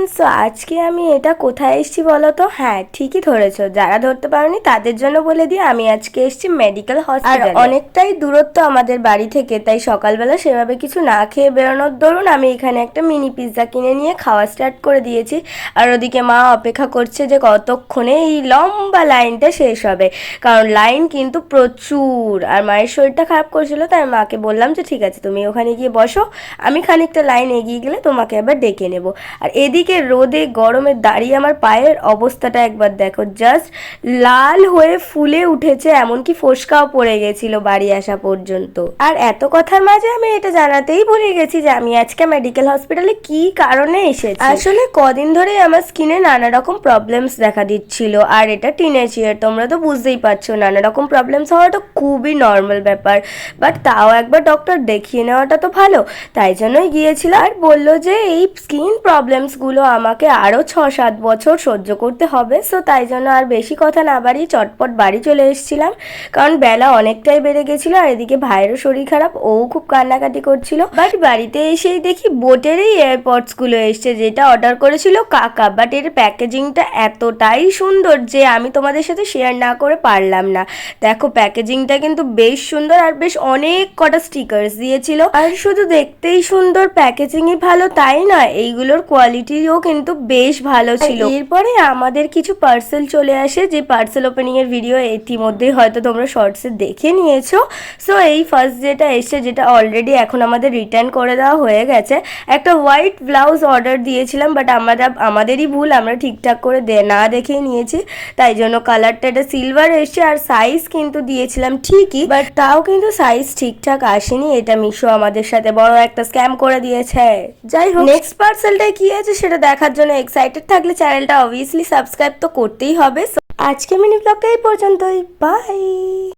Friends, তো আজকে আমি এটা কোথায় এসেছি বলো তো? হ্যাঁ, ঠিকই ধরেছো, যারা ধরতে পারোনি তাদের জন্য বলে দিই, আমি আজকে এসেছি মেডিকেল হসপিটালে। আর অনেকটাই দূরত্ব আমাদের বাড়ি থেকে, তাই সকালবেলা সেভাবে কিছু না খেয়ে বেরোনোর দরুন আমি এখানে একটা মিনি পিৎজা কিনে নিয়ে খাওয়া স্টার্ট করে দিয়েছি। আর ওদিকে মা অপেক্ষা করছে যে কতক্ষণে এই লম্বা লাইনটা শেষ হবে, কারণ লাইন কিন্তু প্রচুর। আর মায়ের শরীরটা খারাপ করছিল, তাই মাকে বললাম যে ঠিক আছে তুমি ওখানে গিয়ে বসো, আমি খানিকটা লাইন এগিয়ে গেলে তোমাকে আবার ডেকে নেব। আর এদিকে রোদে গরমে দাঁড়িয়ে আমার পায়ের অবস্থাটা একবার দেখো, জাস্ট লাল হয়ে ফুলে উঠেছে, এমনকি ফোসকাও পড়ে গেছিল বাড়ি আসা পর্যন্ত। আর এত কথার মাঝে আমি এটা জানাতেই ভুলে গেছি যে আমি আজকে মেডিকেল হসপিটালে কি কারণে এসেছি। আসলে কদিন ধরেই আমার স্কিনে নানা রকম প্রবলেমস দেখা দিচ্ছিল, আর এটা টিনেজ ইয়ার, তোমরা তো বুঝতেই পারছো, নানা রকম প্রবলেমস হওয়াটা খুবই নর্মাল ব্যাপার। বাট তাও একবার ডক্টর দেখিয়ে নেওয়াটা তো ভালো, তাই জন্যই গিয়েছিলাম। আর বললো যে এই স্কিন প্রবলেমসগুলো আমাকে আরও 6-7 বছর সহ্য করতে হবে। সো তাই জন্য আর বেশি কথা না বাড়িয়ে চটপট বাড়ি চলে এসেছিলাম, কারণ বেলা অনেকটাই বেড়ে গেছিলো। আর এদিকে ভাইয়েরও শরীর খারাপ, ও খুব কান্নাকাটি করছিল। বাট বাড়িতে এসেই দেখি বোটের এই এয়ারপডসগুলো এসছে, যেটা অর্ডার করেছিল কাকা। বাট এর প্যাকেজিংটা এতটাই সুন্দর যে আমি তোমাদের সাথে শেয়ার না করে পারলাম না। দেখো প্যাকেজিংটা কিন্তু বেশ সুন্দর, আর বেশ অনেক কটা স্টিকার্স দিয়েছিল। আর শুধু দেখতেই সুন্দর, প্যাকেজিংই ভালো তাই নয়, এইগুলোর কোয়ালিটিও কিন্তু বেশ ভালো ছিল। এরপরে আমাদের কিছু পার্সেল চলে আসে, যে পার্সেল ওপেনিং এর ভিডিও ইতিমধ্যেই হয়তো তোমরা শর্টসে দেখে নিয়েছো। সো এই ফার্স্ট যেটা এসছে, যেটা অলরেডি এখন আমাদের রিটার্ন করে দেওয়া হয়ে গেছে, একটা হোয়াইট ব্লাউজ অর্ডার দিয়েছিলাম, বাট আমাদেরই ভুল, আমরা ঠিকঠাক করে না দেখেই নিয়েছি, তাই জন্য কালারটা এটা সিলভার এসছে। আর সাইজ কিন্তু দিয়েছিলাম ঠিকই, বাট তাও কিন্তু সাইজ ঠিকঠাক আসেনি। এটা মিশো আমাদের সাথে বড় একটা স্ক্যাম করে দিয়েছে। যাই হোক, নেক্সট পার্সেলটাই কি আছে সেটা দেখার জন্য এক্সাইটেড থাকলে চ্যানেলটা অবভিয়াসলি সাবস্ক্রাইব তো করতেই হবে। আজকে মিনি ব্লগটা এই পর্যন্তই, বাই।